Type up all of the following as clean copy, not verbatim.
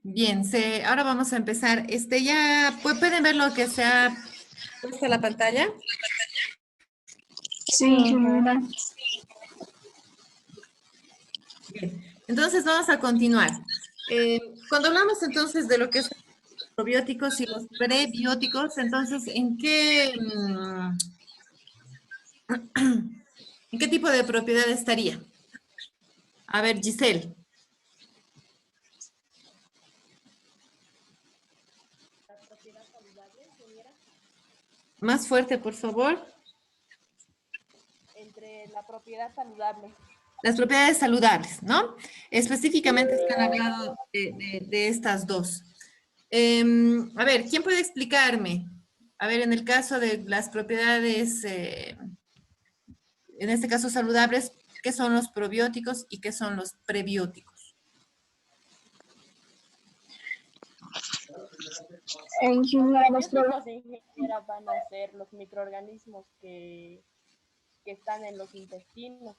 Bien, ahora vamos a empezar. Ya pueden ver lo que se ha puesto en la pantalla. Sí, ingeniera. Bien, entonces vamos a continuar. Cuando hablamos entonces de lo que son los probióticos y los prebióticos, entonces, ¿en qué tipo de propiedad estaría? A ver, Giselle. Más fuerte, por favor. Entre la propiedad saludable. Las propiedades saludables, ¿no? Específicamente están hablando de estas dos. A ver, ¿quién puede explicarme? A ver, en el caso de las propiedades, en este caso saludables, ¿qué son los probióticos y qué son los prebióticos? Ingeniera, Los probióticos van a ser los microorganismos que están en los intestinos.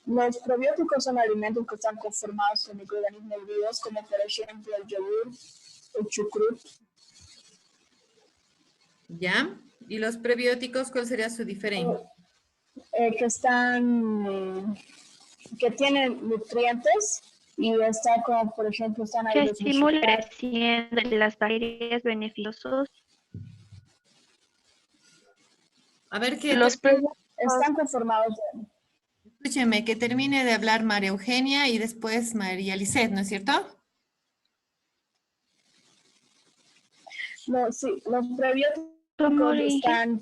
Los probióticos son alimentos que están conformados por microorganismos vivos, como por ejemplo el yogur, el chucrut. ¿Ya? ¿Y los prebióticos, cuál sería su diferencia? Que tienen nutrientes y está como, por ejemplo, están ahí Que los estimula la vegetales. creación de las bacterias beneficiosas. A ver, que Los prebióticos están conformados de... escúcheme, que termine de hablar María Eugenia y después María Lisset, ¿no es cierto? No, sí, los prebióticos están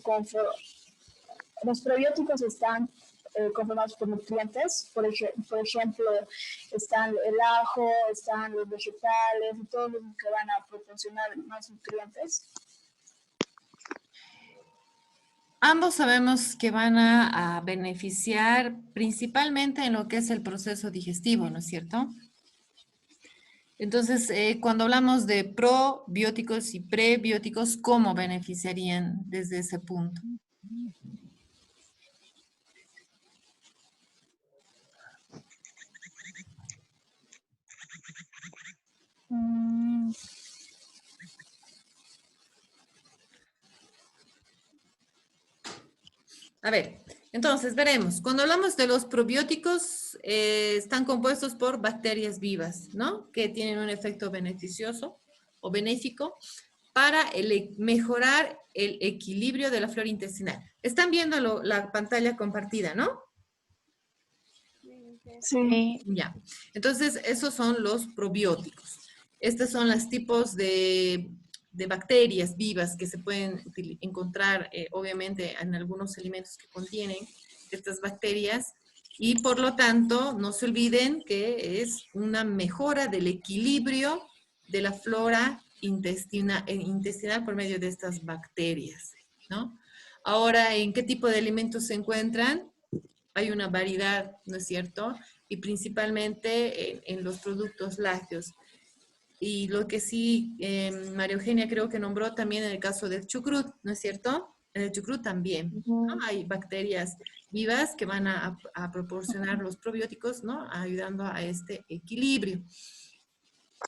conformados por nutrientes, por ejemplo, están el ajo, están los vegetales y todos los que van a proporcionar más nutrientes. Ambos sabemos que van a beneficiar principalmente en lo que es el proceso digestivo, ¿no es cierto? Entonces, cuando hablamos de probióticos y prebióticos, ¿cómo beneficiarían desde ese punto? A ver, entonces veremos. Cuando hablamos de los probióticos, están compuestos por bacterias vivas, ¿no? Que tienen un efecto beneficioso o benéfico para mejorar el equilibrio de la flora intestinal. Están viendo la pantalla compartida, ¿no? Sí. Ya. Entonces, esos son los probióticos. Estos son los tipos de bacterias vivas que se pueden encontrar, obviamente, en algunos alimentos que contienen estas bacterias. Y por lo tanto, no se olviden que es una mejora del equilibrio de la flora intestinal por medio de estas bacterias, ¿no? Ahora, ¿en qué tipo de alimentos se encuentran? Hay una variedad, ¿no es cierto? Y principalmente en los productos lácteos. Y lo que sí, María Eugenia creo que nombró también en el caso del chucrut, ¿no es cierto? En el chucrut también, ¿no? Hay bacterias vivas que van a proporcionar los probióticos, ¿no? Ayudando a este equilibrio.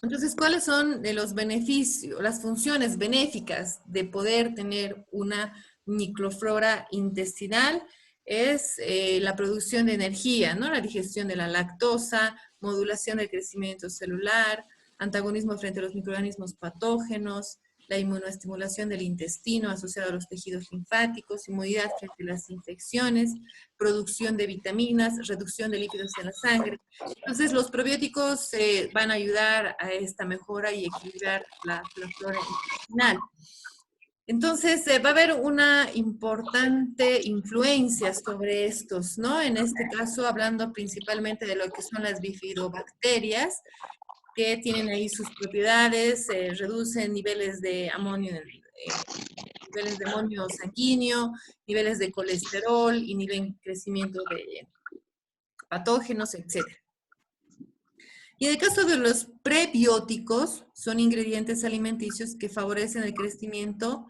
Entonces, ¿cuáles son los beneficios, las funciones benéficas de poder tener una microflora intestinal? Es la producción de energía, ¿no? La digestión de la lactosa, modulación del crecimiento celular, antagonismo frente a los microorganismos patógenos, la inmunoestimulación del intestino asociado a los tejidos linfáticos, inmunidad frente a las infecciones, producción de vitaminas, reducción de lípidos en la sangre. Entonces, los probióticos van a ayudar a esta mejora y equilibrar la flora intestinal. Entonces, va a haber una importante influencia sobre estos, ¿no? En este caso, hablando principalmente de lo que son las bifidobacterias, que tienen ahí sus propiedades, reducen niveles de amonio, niveles de amonio sanguíneo, niveles de colesterol, inhiben crecimiento de patógenos, etc. Y en el caso de los prebióticos, son ingredientes alimenticios que favorecen el crecimiento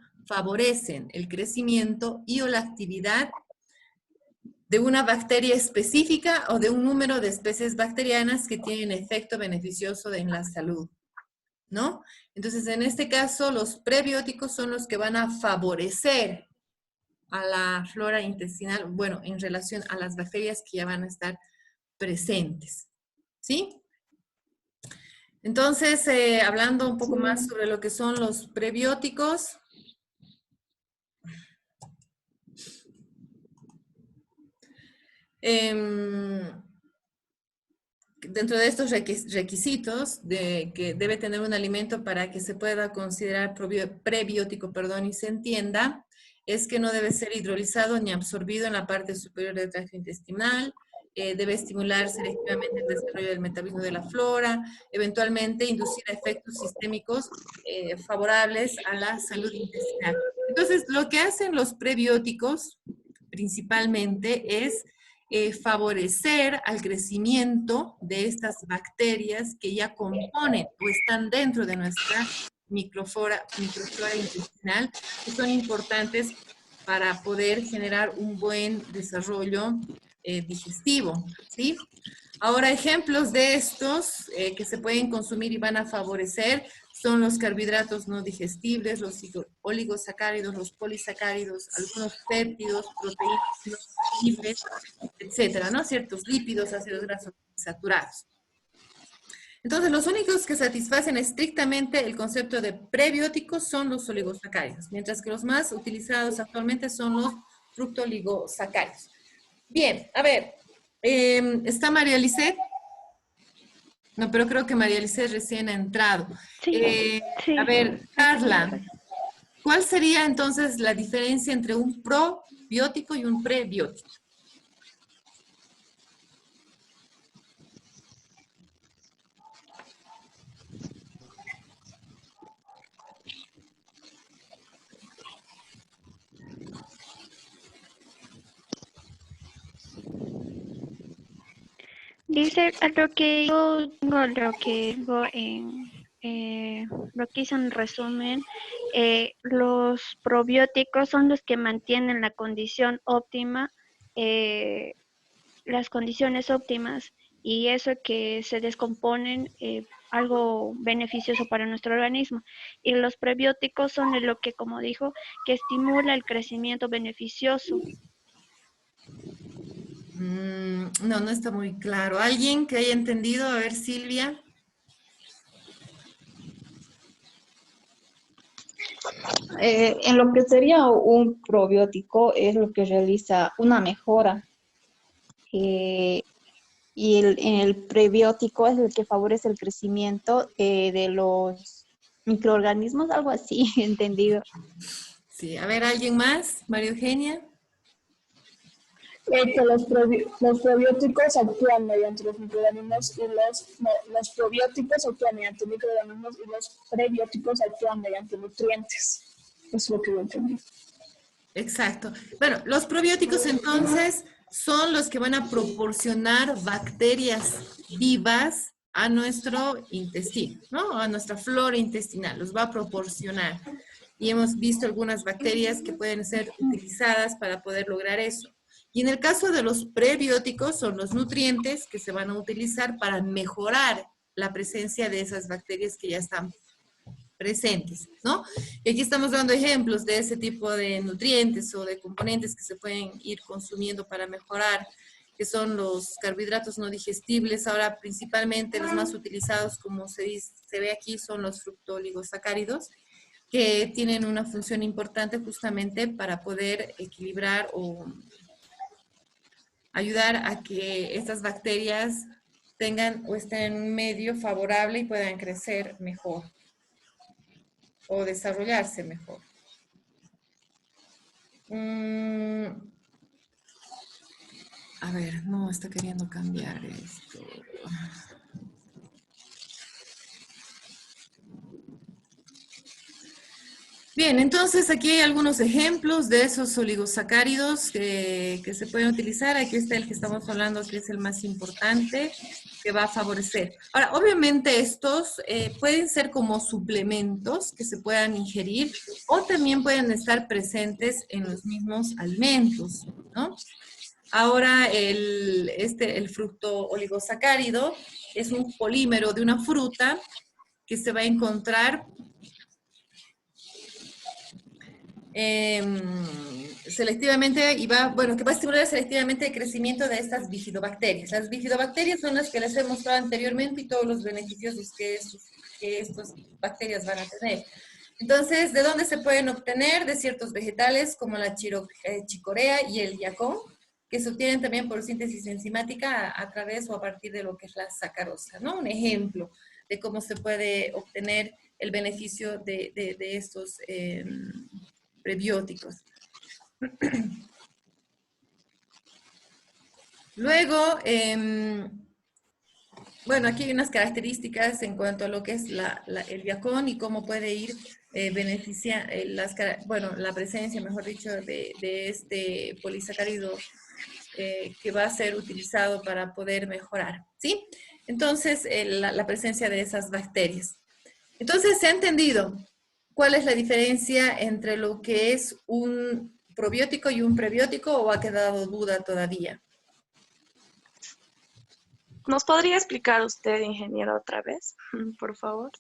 y o la actividad de una bacteria específica o de un número de especies bacterianas que tienen efecto beneficioso en la salud, ¿no? Entonces, en este caso, los prebióticos son los que van a favorecer a la flora intestinal, bueno, en relación a las bacterias que ya van a estar presentes, ¿sí? Entonces, hablando un poco más sobre lo que son los prebióticos, dentro de estos requisitos de que debe tener un alimento para que se pueda considerar prebiótico, perdón, y se entienda, es que no debe ser hidrolizado ni absorbido en la parte superior del tracto intestinal, debe estimular selectivamente el desarrollo del metabolismo de la flora, eventualmente inducir efectos sistémicos favorables a la salud intestinal. Entonces, lo que hacen los prebióticos principalmente es favorecer al crecimiento de estas bacterias que ya componen o están dentro de nuestra microflora intestinal, que son importantes para poder generar un buen desarrollo digestivo, ¿sí? Ahora, ejemplos de estos que se pueden consumir y van a favorecer son los carbohidratos no digestibles, los oligosacáridos, los polisacáridos, algunos péptidos, proteínas no digestibles, etcétera, ¿no? Ciertos lípidos, ácidos grasos saturados. Entonces, los únicos que satisfacen estrictamente el concepto de prebióticos son los oligosacáridos, mientras que los más utilizados actualmente son los fructooligosacáridos. Bien, a ver, ¿está María Lisset? No, pero creo que María Lisset recién ha entrado. Sí, sí. A ver, Carla, ¿cuál sería entonces la diferencia entre un probiótico y un prebiótico? Dice a lo que yo tengo, lo que hice en resumen, los probióticos son los que mantienen la condición óptima, las condiciones óptimas, y eso que se descomponen, algo beneficioso para nuestro organismo. Y los prebióticos son lo que, como dijo, que estimula el crecimiento beneficioso. No, no está muy claro. ¿Alguien que haya entendido? A ver, Silvia. En lo que sería un probiótico es lo que realiza una mejora y el prebiótico es el que favorece el crecimiento de los microorganismos, algo así, entendido. Sí, a ver, ¿alguien más? María Eugenia. Que los probióticos actúan mediante los microorganismos y los probióticos actúan mediante microorganismos y los prebióticos actúan mediante nutrientes. Es lo que yo entendí. Exacto. Bueno, los probióticos entonces son los que van a proporcionar bacterias vivas a nuestro intestino, ¿no? A nuestra flora intestinal, los va a proporcionar. Y hemos visto algunas bacterias que pueden ser utilizadas para poder lograr eso. Y en el caso de los prebióticos son los nutrientes que se van a utilizar para mejorar la presencia de esas bacterias que ya están presentes, ¿no? Y aquí estamos dando ejemplos de ese tipo de nutrientes o de componentes que se pueden ir consumiendo para mejorar, que son los carbohidratos no digestibles. Ahora, principalmente los más utilizados, como se ve aquí, son los fructooligosacáridos, que tienen una función importante justamente para poder equilibrar o ayudar a que estas bacterias tengan o estén en un medio favorable y puedan crecer mejor o desarrollarse mejor. A ver, no, está queriendo cambiar esto. Bien, entonces aquí hay algunos ejemplos de esos oligosacáridos que se pueden utilizar. Aquí está el que estamos hablando, que es el más importante, que va a favorecer. Ahora, obviamente estos pueden ser como suplementos que se puedan ingerir o también pueden estar presentes en los mismos alimentos, ¿no? Ahora, el fructo oligosacárido es un polímero de una fruta que se va a encontrar selectivamente y que va a estimular selectivamente el crecimiento de estas bifidobacterias. Las bifidobacterias son las que les he mostrado anteriormente y todos los beneficios que estas bacterias van a tener. Entonces, ¿de dónde se pueden obtener? De ciertos vegetales como la chicorea y el yacón, que se obtienen también por síntesis enzimática a través o a partir de lo que es la sacarosa, ¿no? Un ejemplo de cómo se puede obtener el beneficio de estos prebióticos. Luego, bueno, aquí hay unas características en cuanto a lo que es el yacón y cómo puede ir beneficiar la presencia, mejor dicho, de este polisacárido que va a ser utilizado para poder mejorar, ¿sí? Entonces, la presencia de esas bacterias. Entonces, ¿se ha entendido cuál es la diferencia entre lo que es un probiótico y un prebiótico o ha quedado duda todavía? ¿Nos podría explicar usted, ingeniero, otra vez, por favor?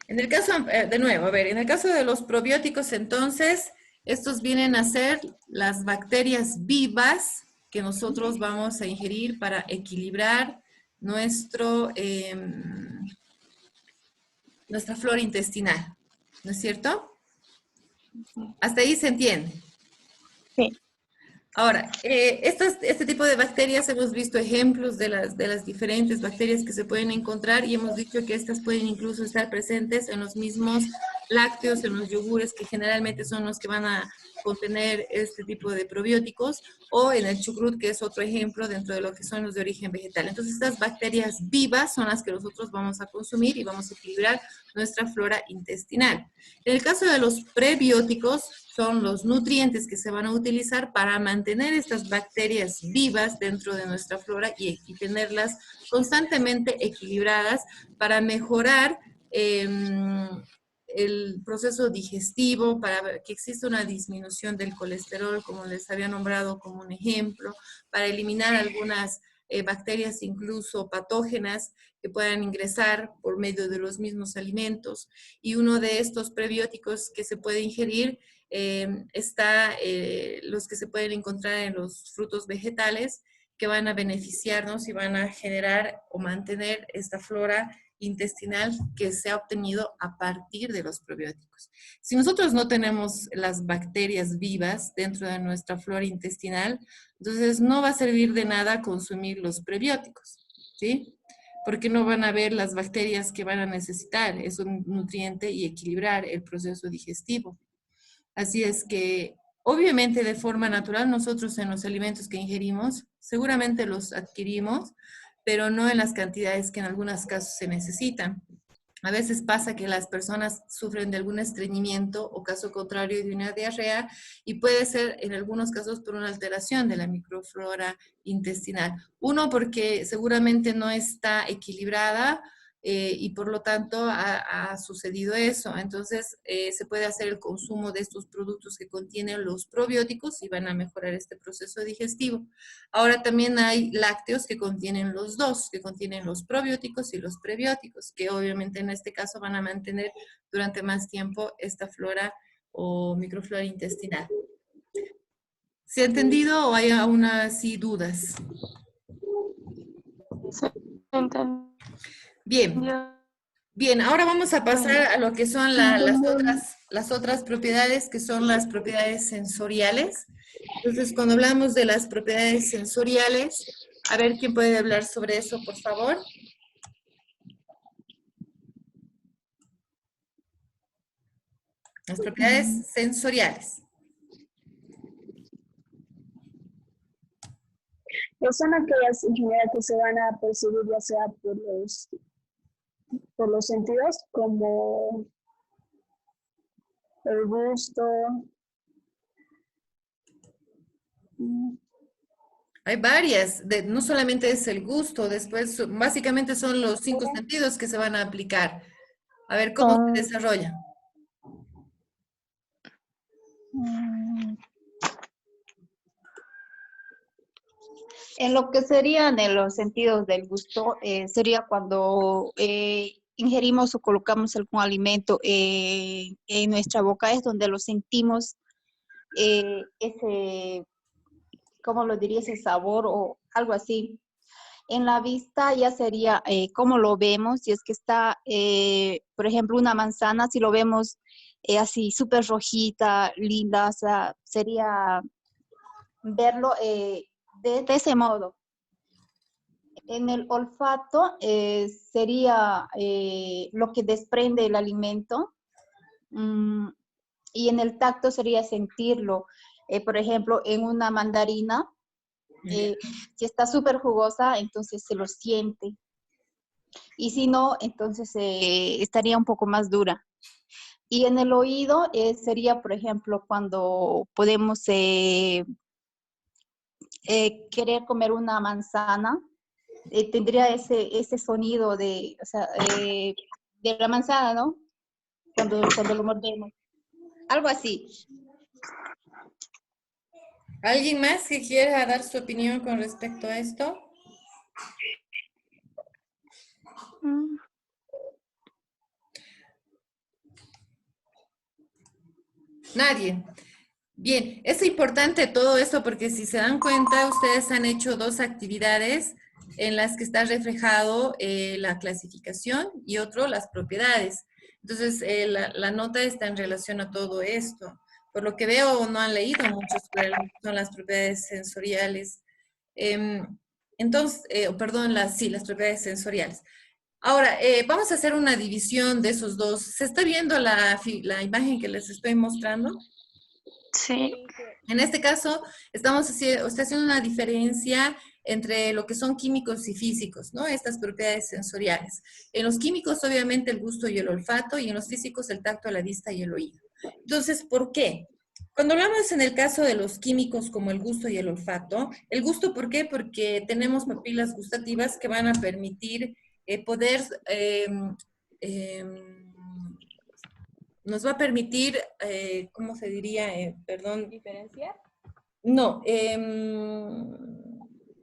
En el caso, de nuevo, a ver, en el caso de los probióticos, entonces, estos vienen a ser las bacterias vivas que nosotros vamos a ingerir para equilibrar nuestra flora intestinal, ¿no es cierto? Hasta ahí se entiende. Sí. Ahora, este tipo de bacterias hemos visto ejemplos de las diferentes bacterias que se pueden encontrar y hemos dicho que estas pueden incluso estar presentes en los mismos lácteos, en los yogures, que generalmente son los que van a contener este tipo de probióticos, o en el chucrut, que es otro ejemplo dentro de lo que son los de origen vegetal. Entonces, estas bacterias vivas son las que nosotros vamos a consumir y vamos a equilibrar nuestra flora intestinal. En el caso de los prebióticos, son los nutrientes que se van a utilizar para mantener estas bacterias vivas dentro de nuestra flora y tenerlas constantemente equilibradas para mejorar el proceso digestivo, para que exista una disminución del colesterol, como les había nombrado como un ejemplo, para eliminar algunas bacterias incluso patógenas que puedan ingresar por medio de los mismos alimentos. Y uno de estos prebióticos que se puede ingerir está los que se pueden encontrar en los frutos vegetales, que van a beneficiarnos y van a generar o mantener esta flora intestinal que se ha obtenido a partir de los probióticos. Si nosotros no tenemos las bacterias vivas dentro de nuestra flora intestinal, entonces no va a servir de nada consumir los prebióticos, ¿sí? Porque no van a haber las bacterias que van a necesitar ese nutriente y equilibrar el proceso digestivo. Así es que, obviamente, de forma natural, nosotros en los alimentos que ingerimos, seguramente los adquirimos, pero no en las cantidades que en algunos casos se necesitan. A veces pasa que las personas sufren de algún estreñimiento o caso contrario de una diarrea y puede ser en algunos casos por una alteración de la microflora intestinal. Uno, porque seguramente no está equilibrada y por lo tanto ha sucedido eso. Entonces se puede hacer el consumo de estos productos que contienen los probióticos y van a mejorar este proceso digestivo. Ahora también hay lácteos que contienen los dos, que contienen los probióticos y los prebióticos, que obviamente en este caso van a mantener durante más tiempo esta flora o microflora intestinal. ¿Se ha entendido o hay aún así dudas? Sí, entendido. Bien. Bien, ahora vamos a pasar a lo que son las otras propiedades, que son las propiedades sensoriales. Entonces, cuando hablamos de las propiedades sensoriales, a ver quién puede hablar sobre eso, por favor. Las propiedades sensoriales. Son aquellas ingenierías que se van a percibir ya sea por los sentidos como el gusto. Hay varias, no solamente es el gusto, después básicamente son los 5 sentidos que se van a aplicar. A ver, ¿cómo se desarrolla? En lo que serían en los sentidos del gusto, sería cuando ingerimos o colocamos algún alimento en nuestra boca, es donde lo sentimos, ese, ¿cómo lo diría? Ese sabor o algo así. En la vista ya sería cómo lo vemos, si es que está, por ejemplo, una manzana, si lo vemos así súper rojita, linda, o sea, sería verlo de ese modo. En el olfato sería lo que desprende el alimento, y en el tacto sería sentirlo. Por ejemplo, en una mandarina, si está súper jugosa, entonces se lo siente. Y si no, entonces estaría un poco más dura. Y en el oído sería, por ejemplo, cuando podemos querer comer una manzana, tendría ese sonido de, o sea, de la manzana, ¿no? Cuando lo mordemos. Algo así. ¿Alguien más que quiera dar su opinión con respecto a esto? Nadie. Bien, es importante todo esto porque si se dan cuenta, ustedes han hecho 2 actividades en las que está reflejado la clasificación y otro las propiedades. Entonces, la nota está en relación a todo esto. Por lo que veo, no han leído mucho sobre lo que son las propiedades sensoriales. Entonces, perdón, sí, las propiedades sensoriales. Ahora, vamos a hacer una división de esos dos. ¿Se está viendo la imagen que les estoy mostrando? Sí. En este caso, estamos haciendo una diferencia entre lo que son químicos y físicos, ¿no? Estas propiedades sensoriales. En los químicos, obviamente, el gusto y el olfato, y en los físicos, el tacto, la vista y el oído. Entonces, ¿por qué? Cuando hablamos en el caso de los químicos como el gusto y el olfato, el gusto, ¿por qué? Porque tenemos papilas gustativas que van a permitir poder nos va a permitir, ¿cómo se diría? Perdón. ¿Diferenciar? No,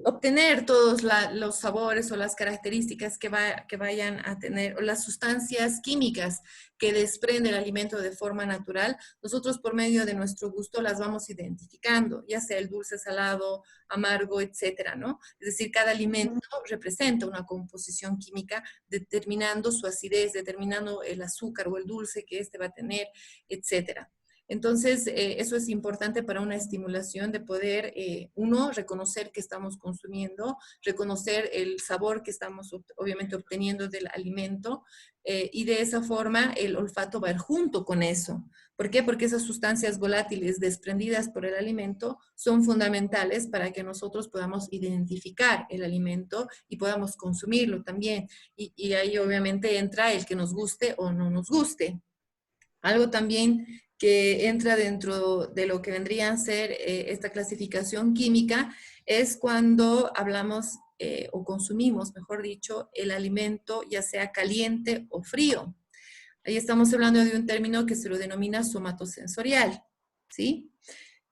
obtener todos los sabores o las características que vayan a tener, o las sustancias químicas que desprende el alimento de forma natural, nosotros por medio de nuestro gusto las vamos identificando, ya sea el dulce, salado, amargo, etcétera, ¿no? Es decir, cada alimento representa una composición química determinando su acidez, determinando el azúcar o el dulce que éste va a tener, etcétera. Entonces, eso es importante para una estimulación de poder, uno, reconocer que estamos consumiendo, reconocer el sabor que estamos obviamente obteniendo del alimento, y de esa forma el olfato va a ir junto con eso. ¿Por qué? Porque esas sustancias volátiles desprendidas por el alimento son fundamentales para que nosotros podamos identificar el alimento y podamos consumirlo también. Y ahí obviamente entra el que nos guste o no nos guste. Algo también que entra dentro de lo que vendría a ser esta clasificación química es cuando hablamos o consumimos, mejor dicho, el alimento ya sea caliente o frío. Ahí estamos hablando de un término que se lo denomina somatosensorial, ¿sí?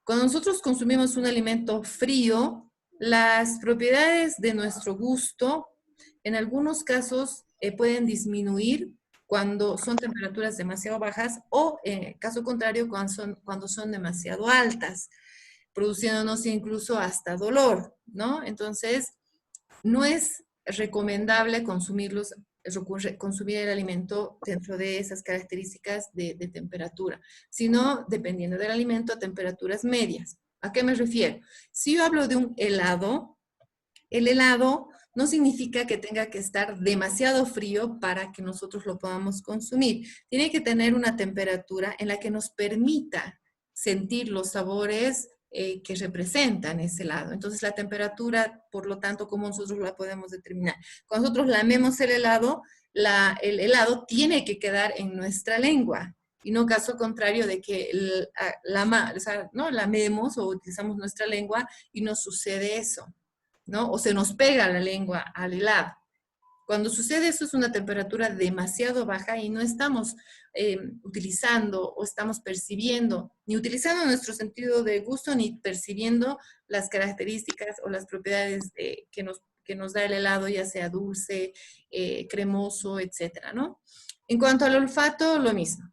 Cuando nosotros consumimos un alimento frío, las propiedades de nuestro gusto en algunos casos pueden disminuir cuando son temperaturas demasiado bajas o, en caso contrario, cuando son demasiado altas, produciéndonos incluso hasta dolor, ¿no? Entonces, no es recomendable consumir el alimento dentro de esas características de temperatura, sino dependiendo del alimento a temperaturas medias. ¿A qué me refiero? Si yo hablo de un helado, el helado no significa que tenga que estar demasiado frío para que nosotros lo podamos consumir. Tiene que tener una temperatura en la que nos permita sentir los sabores que representan ese helado. Entonces la temperatura, por lo tanto, ¿cómo nosotros la podemos determinar? Cuando nosotros lamemos el helado tiene que quedar en nuestra lengua. y no caso contrario de que o sea, ¿no? lamemos o utilizamos nuestra lengua y nos sucede eso, ¿no? O se nos pega la lengua al helado. Cuando sucede eso es una temperatura demasiado baja y no estamos utilizando o estamos percibiendo, ni utilizando nuestro sentido de gusto, ni percibiendo las características o las propiedades que nos da el helado, ya sea dulce, cremoso, etcétera, ¿no? En cuanto al olfato, lo mismo.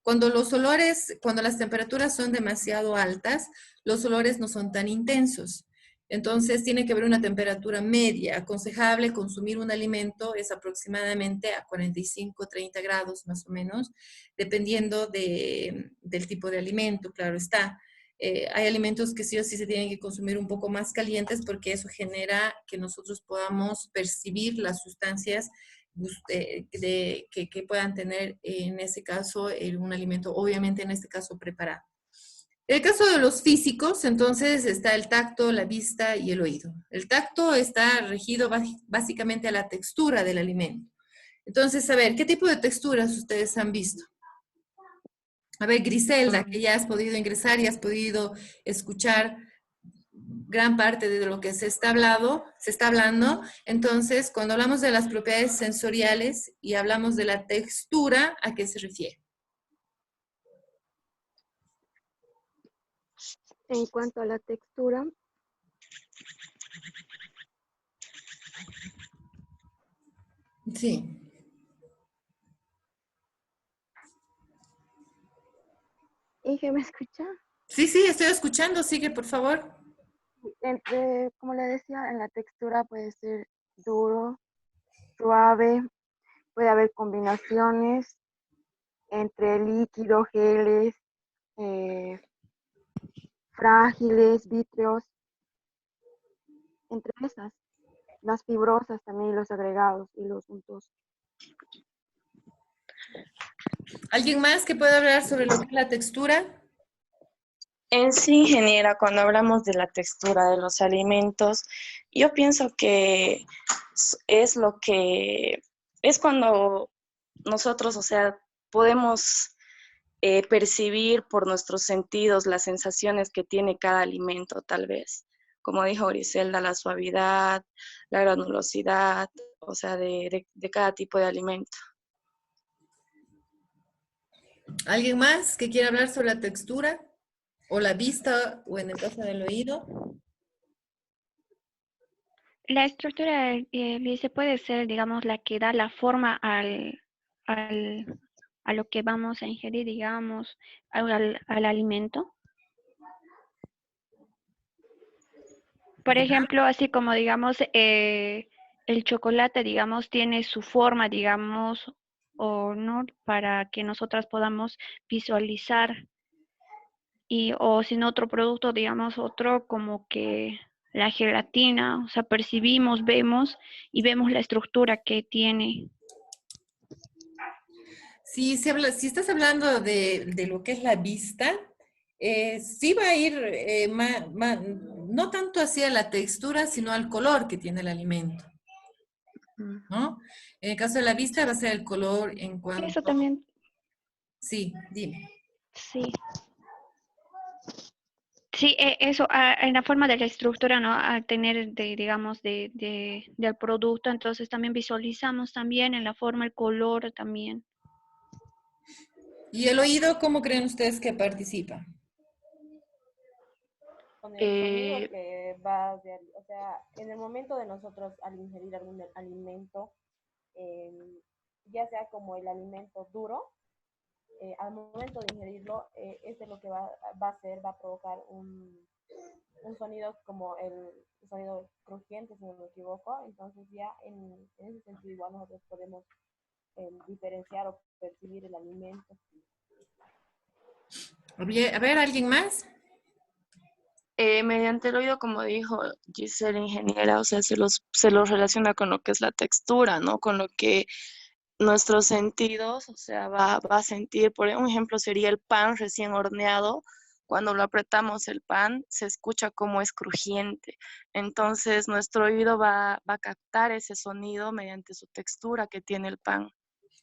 Cuando las temperaturas son demasiado altas, los olores no son tan intensos. Entonces, tiene que haber una temperatura media. Aconsejable consumir un alimento es aproximadamente a 45, 30 grados más o menos, dependiendo del tipo de alimento, claro está. Hay alimentos que sí o sí se tienen que consumir un poco más calientes porque eso genera que nosotros podamos percibir las sustancias que puedan tener en ese caso un alimento, obviamente en este caso preparado. En el caso de los físicos, entonces está el tacto, la vista y el oído. El tacto está regido básicamente a la textura del alimento. Entonces, a ver, ¿qué tipo de texturas ustedes han visto? A ver, Griselda, que ya has podido ingresar y has podido escuchar gran parte de lo que se está hablando. Entonces, cuando hablamos de las propiedades sensoriales y hablamos de la textura, ¿a qué se refiere? En cuanto a la textura, Sí. Inge, ¿me escucha? Sí, sí, estoy escuchando. Sigue, por favor. Como le decía, en la textura puede ser duro, suave, puede haber combinaciones entre líquidos, geles, eh, frágiles, vítreos, entre esas, las fibrosas también, los agregados y los untos. ¿Alguien más que pueda hablar sobre lo que es la textura? En sí, ingeniera, cuando hablamos de la textura de los alimentos, yo pienso que es lo que es cuando nosotros, o sea, podemos percibir por nuestros sentidos las sensaciones que tiene cada alimento, tal vez. Como dijo Griselda, la suavidad, la granulosidad, o sea, de cada tipo de alimento. ¿Alguien más que quiera hablar sobre la textura? ¿O la vista? ¿O en el caso del oído? La estructura se puede ser, digamos, la que da la forma a lo que vamos a ingerir, digamos, al alimento. Por ejemplo, así como, digamos, el chocolate, digamos, tiene su forma, digamos, o no, para que nosotras podamos visualizar. O sin otro producto, digamos, otro como que la gelatina, o sea, percibimos, vemos y vemos la estructura que tiene. Si estás hablando de lo que es la vista, sí va a ir no tanto hacia la textura, sino al color que tiene el alimento, ¿no? En el caso de la vista va a ser el color en cuanto... Eso también, Sí, dime. sí. Sí, eso, en la forma de la estructura, ¿no? Al tener, digamos, del producto, entonces también visualizamos también en la forma, el color también. ¿Y el oído, cómo creen ustedes que participa? Con el sonido que va o sea, en el momento de nosotros al ingerir algún alimento, ya sea como el alimento duro, al momento de ingerirlo, este lo que va a hacer, va a provocar un sonido como el sonido crujiente, si no me equivoco. Entonces ya en ese sentido igual nosotros podemos diferenciar o percibir el alimento. A ver, ¿alguien más? Mediante el oído, como dijo Giselle, ingeniera, o sea, se los relaciona con lo que es la textura, ¿no? Con lo que nuestros sentidos, o sea, va a sentir. Por un ejemplo, sería el pan recién horneado. Cuando lo apretamos el pan, se escucha como es crujiente. Entonces, nuestro oído va a captar ese sonido mediante su textura que tiene el pan.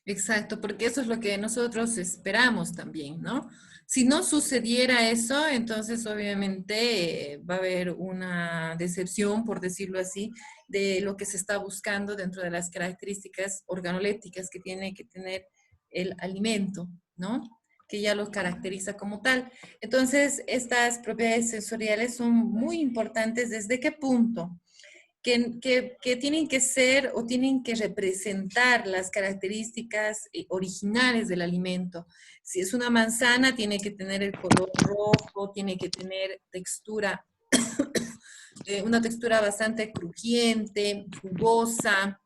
Exacto, porque eso es lo que nosotros esperamos también, ¿no? Si no sucediera eso, entonces obviamente va a haber una decepción, por decirlo así, de lo que se está buscando dentro de las características organolépticas que tiene que tener el alimento, ¿no? Que ya lo caracteriza como tal. Entonces, estas propiedades sensoriales son muy importantes. ¿Desde qué punto? Que tienen que ser o tienen que representar las características originales del alimento. Si es una manzana, tiene que tener el color rojo, tiene que tener textura, una textura bastante crujiente, jugosa,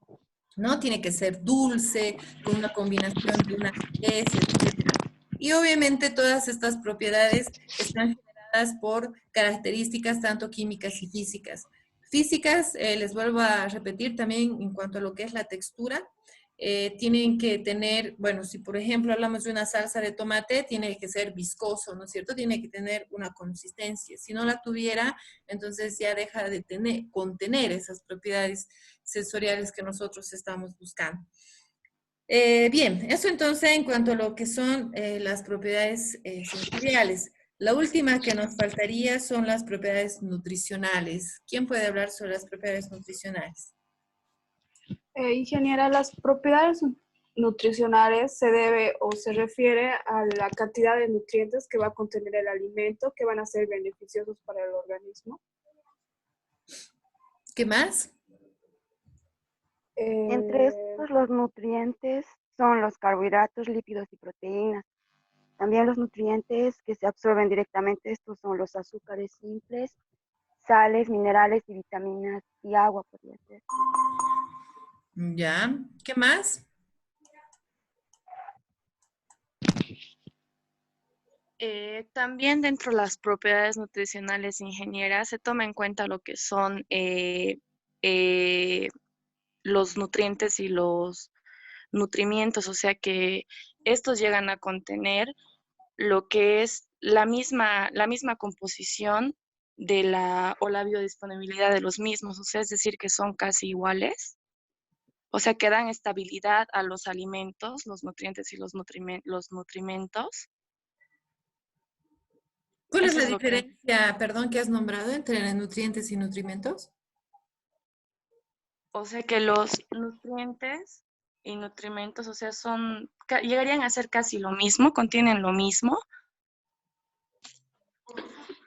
¿no? Tiene que ser dulce, con una combinación de una acidez, etc. Y obviamente todas estas propiedades están generadas por características tanto químicas y físicas. Físicas, les vuelvo a repetir también en cuanto a lo que es la textura, tienen que tener, bueno, si por ejemplo hablamos de una salsa de tomate, tiene que ser viscoso, ¿no es cierto? Tiene que tener una consistencia. Si no la tuviera, entonces ya deja de contener esas propiedades sensoriales que nosotros estamos buscando. Bien, eso entonces en cuanto a lo que son las propiedades sensoriales. La última que nos faltaría son las propiedades nutricionales. ¿Quién puede hablar sobre las propiedades nutricionales? Ingeniera, las propiedades nutricionales se debe o se refiere a la cantidad de nutrientes que va a contener el alimento que van a ser beneficiosos para el organismo. ¿Qué más? Entre estos, los nutrientes son los carbohidratos, lípidos y proteínas. También los nutrientes que se absorben directamente, estos son los azúcares simples, sales, minerales y vitaminas y agua, podría ser. Ya, ¿qué más? También dentro de las propiedades nutricionales ingenieras se toma en cuenta lo que son los nutrientes y los nutrimientos, o sea que estos llegan a contener lo que es la misma composición de la biodisponibilidad de los mismos, o sea, es decir, que son casi iguales, o sea, que dan estabilidad a los alimentos, los nutrientes y los nutrimentos. ¿Cuál es Eso la es lo que... diferencia, perdón, que has nombrado entre nutrientes y nutrimentos? O sea que los nutrientes y nutrimentos, o sea, llegarían a ser casi lo mismo, contienen lo mismo.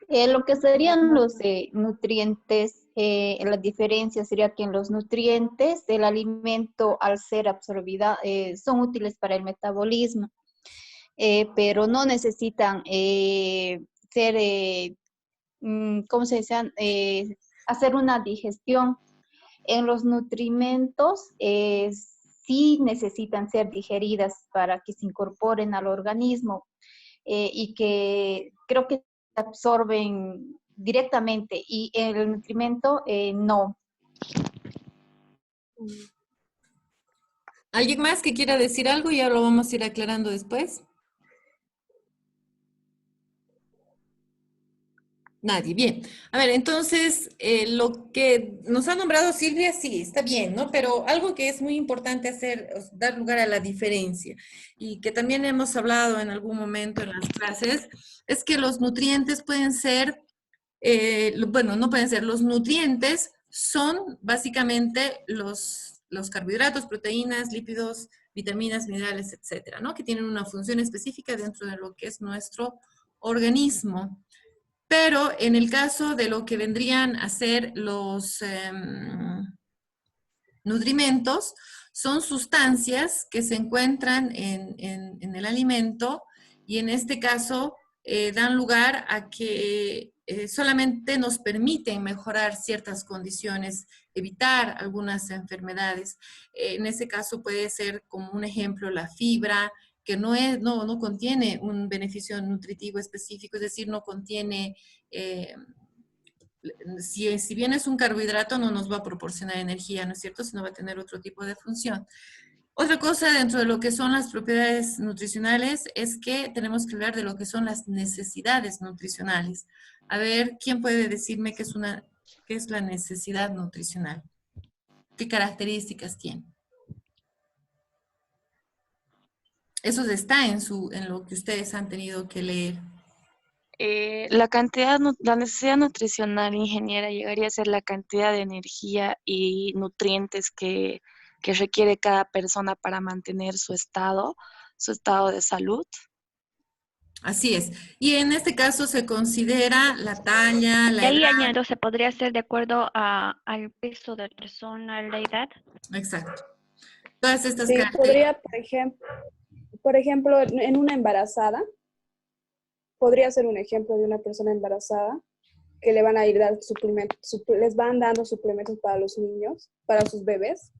Lo que serían los nutrientes, la diferencia sería que en los nutrientes el alimento al ser absorbida son útiles para el metabolismo, pero no necesitan ser, ¿cómo se dice? Hacer una digestión. En los nutrimentos sí necesitan ser digeridas para que se incorporen al organismo y que creo que se absorben directamente y el nutrimento no. ¿Alguien más que quiera decir algo? Ya lo vamos a ir aclarando después. Nadie, bien. A ver, entonces, lo que nos ha nombrado Silvia, sí, está bien, ¿no? Pero algo que es muy importante hacer, dar lugar a la diferencia, y que también hemos hablado en algún momento en las clases, es que los nutrientes pueden ser, bueno, no pueden ser, los nutrientes son básicamente los carbohidratos, proteínas, lípidos, vitaminas, minerales, etcétera, ¿no? Que tienen una función específica dentro de lo que es nuestro organismo. Pero en el caso de lo que vendrían a ser los nutrimentos, son sustancias que se encuentran en el alimento y en este caso dan lugar a que solamente nos permiten mejorar ciertas condiciones, evitar algunas enfermedades. En ese caso puede ser como un ejemplo la fibra, que no contiene un beneficio nutritivo específico, es decir, no contiene, si bien es un carbohidrato, no nos va a proporcionar energía, ¿no es cierto?, sino va a tener otro tipo de función. Otra cosa dentro de lo que son las propiedades nutricionales es que tenemos que hablar de lo que son las necesidades nutricionales. A ver, ¿quién puede decirme qué es la necesidad nutricional? ¿Qué características tiene? Eso está en lo que ustedes han tenido que leer. La la necesidad nutricional, ingeniera, llegaría a ser la cantidad de energía y nutrientes que requiere cada persona para mantener su estado de salud. Así es. Y en este caso se considera la talla, Y la ahí edad. añado, se podría hacer de acuerdo al peso de la persona, la edad. Exacto. Todas estas Sí, características. podría, por ejemplo, en una embarazada, podría ser un ejemplo de una persona embarazada que le van a ir dando suplementos, les van dando suplementos para los niños, para sus bebés.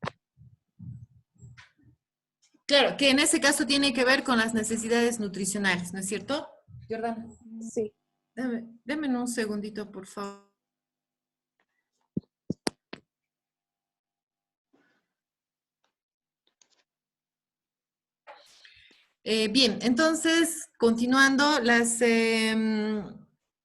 Claro, que en ese caso tiene que ver con las necesidades nutricionales, ¿no es cierto, Jordana? Sí. Deme un segundito, por favor. Bien, entonces, continuando,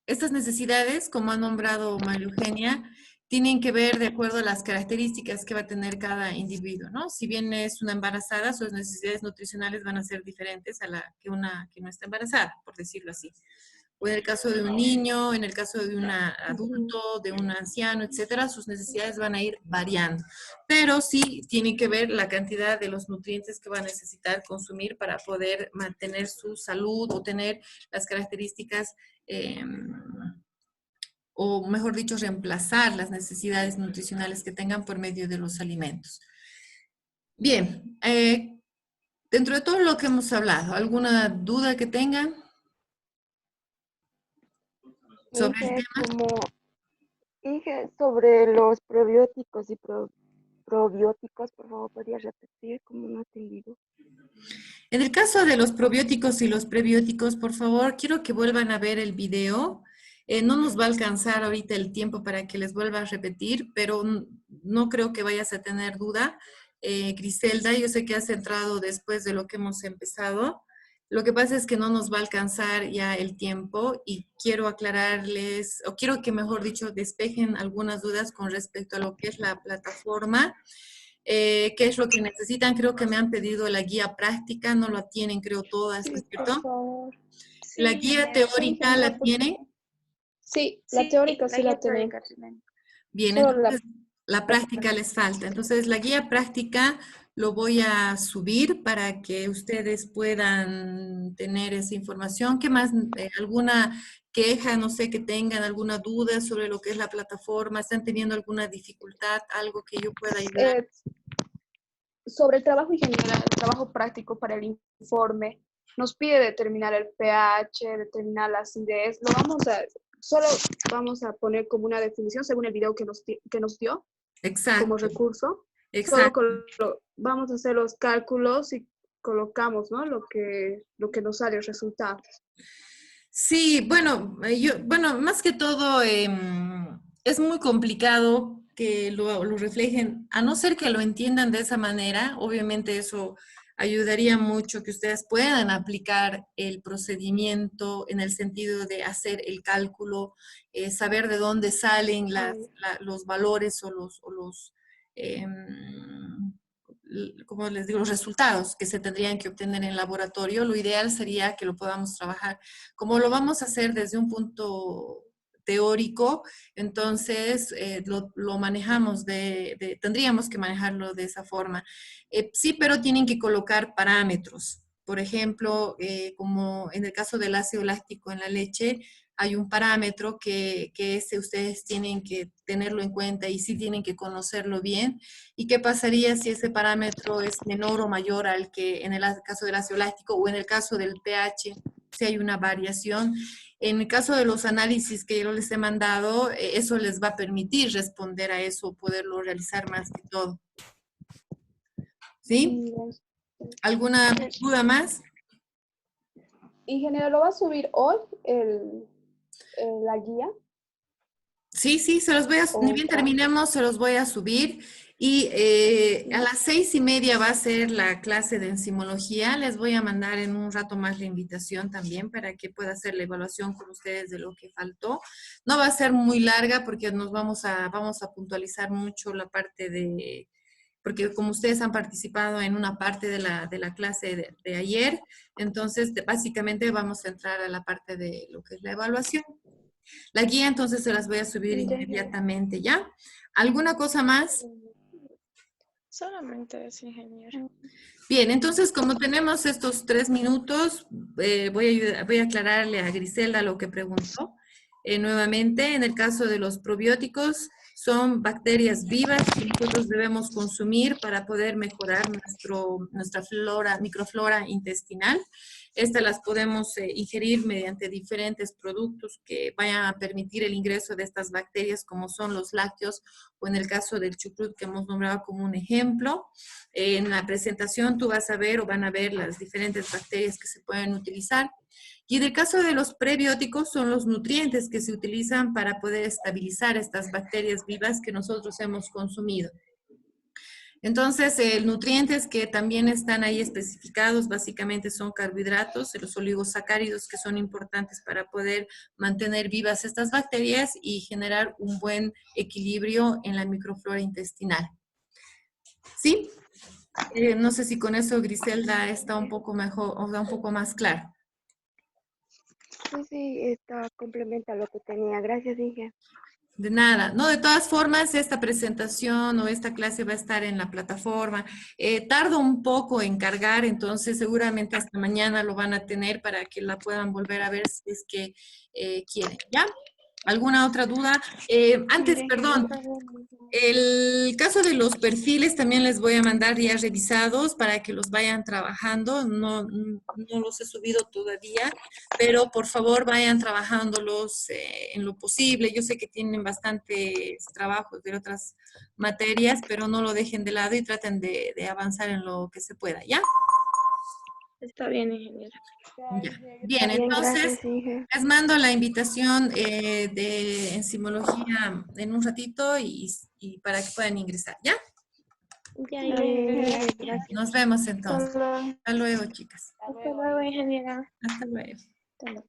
estas necesidades, como ha nombrado María Eugenia, tienen que ver de acuerdo a las características que va a tener cada individuo, ¿no? Si bien es una embarazada, sus necesidades nutricionales van a ser diferentes a la que una que no está embarazada, por decirlo así. O en el caso de un niño, en el caso de un adulto, de un anciano, etcétera, sus necesidades van a ir variando. Pero sí tiene que ver la cantidad de los nutrientes que va a necesitar consumir para poder mantener su salud o tener las características, o mejor dicho, reemplazar las necesidades nutricionales que tengan por medio de los alimentos. Bien, dentro de todo lo que hemos hablado, ¿alguna duda que tengan sobre el Inge, tema? sobre los probióticos y probióticos, por favor, ¿podrías repetir? Como no he entendido. En el caso de los probióticos y los prebióticos, por favor, quiero que vuelvan a ver el video. No nos va a alcanzar ahorita el tiempo para que les vuelva a repetir, pero no creo que vayas a tener duda. Griselda, yo sé que has entrado después de lo que hemos empezado. Lo que pasa es que no nos va a alcanzar ya el tiempo y quiero aclararles, o quiero que, mejor dicho, despejen algunas dudas con respecto a lo que es la plataforma. ¿Qué es lo que necesitan? Creo que me han pedido la guía práctica, no la tienen, creo, todas, ¿no es Sí, por cierto? favor. La Sí, guía ingeniera. Sí, teórica ingeniera, la por tienen. favor. Sí, la Sí, teórica la sí la guía tenemos. teórica tienen. Bien, Solo la entonces la práctica les falta. Entonces la guía práctica lo voy a subir para que ustedes puedan tener esa información. ¿Qué más? ¿Alguna queja, no sé, que tengan alguna duda sobre lo que es la plataforma? ¿Están teniendo alguna dificultad? ¿Algo que yo pueda ayudar? Sobre el trabajo en general, el trabajo práctico para el informe, nos pide determinar el pH, determinar la acidez. Solo vamos a poner como una definición según el video que nos dio como Exacto, recurso. Solo exacto. vamos a hacer los cálculos y colocamos, ¿no? Lo que nos sale el resultado. Sí, bueno, bueno, más que todo es muy complicado que lo reflejen, a no ser que lo entiendan de esa manera, obviamente eso ayudaría mucho que ustedes puedan aplicar el procedimiento en el sentido de hacer el cálculo, saber de dónde salen los valores o em, como les digo, los resultados que se tendrían que obtener en laboratorio. Lo ideal sería que lo podamos trabajar. Como lo vamos a hacer desde un punto teórico, entonces lo manejamos tendríamos que manejarlo de esa forma. Sí, pero tienen que colocar parámetros. Por ejemplo, como en el caso del ácido láctico en la leche, hay un parámetro que ese ustedes tienen que tenerlo en cuenta y sí tienen que conocerlo bien. ¿Y qué pasaría si ese parámetro es menor o mayor al que en el caso del ácido láctico o en el caso del pH, si hay una variación? En el caso de los análisis que yo les he mandado, eso les va a permitir responder a eso, poderlo realizar más que todo. ¿Sí? ¿Alguna duda más? Ingeniero, ¿lo va a subir hoy la guía? Sí, se los voy a, ni bien terminemos, se los voy a subir. Y a las 6:30 va a ser la clase de enzimología. Les voy a mandar en un rato más la invitación también para que pueda hacer la evaluación con ustedes de lo que faltó. No va a ser muy larga porque vamos a puntualizar mucho la parte porque como ustedes han participado en una parte de la clase de ayer, entonces básicamente vamos a entrar a la parte de lo que es la evaluación. La guía entonces se las voy a subir inmediatamente, ¿ya? ¿Alguna cosa más? Solamente es ingeniero. Bien, entonces como tenemos estos 3 minutos, voy a aclararle a Griselda lo que preguntó. Nuevamente, en el caso de los probióticos, son bacterias vivas que nosotros debemos consumir para poder mejorar nuestra flora, microflora intestinal. Estas las podemos ingerir mediante diferentes productos que vayan a permitir el ingreso de estas bacterias, como son los lácteos, o en el caso del chucrut que hemos nombrado como un ejemplo. En la presentación tú vas a ver o van a ver las diferentes bacterias que se pueden utilizar. Y en el caso de los prebióticos son los nutrientes que se utilizan para poder estabilizar estas bacterias vivas que nosotros hemos consumido. Entonces, nutrientes que también están ahí especificados básicamente son carbohidratos, los oligosacáridos que son importantes para poder mantener vivas estas bacterias y generar un buen equilibrio en la microflora intestinal. ¿Sí? No sé si con eso Griselda está un poco mejor o un poco más claro. Sí, está complementa lo que tenía. Gracias, Inge. De nada. No, de todas formas, esta presentación o esta clase va a estar en la plataforma. Tarda un poco en cargar, entonces seguramente hasta mañana lo van a tener para que la puedan volver a ver si es que quieren. ¿Ya? ¿Alguna otra duda? Antes, perdón. El caso de los perfiles también les voy a mandar ya revisados para que los vayan trabajando. No los he subido todavía, pero por favor vayan trabajándolos en lo posible. Yo sé que tienen bastantes trabajos de otras materias, pero no lo dejen de lado y traten de avanzar en lo que se pueda, ¿ya? Está bien, ingeniero. Ya. Bien, entonces les mando la invitación de enzimología en un ratito y para que puedan ingresar, ¿ya? Ya, Gracias. Nos vemos entonces. Hasta luego. Hasta luego, chicas. Hasta luego, ingeniera. Hasta luego. Hasta luego.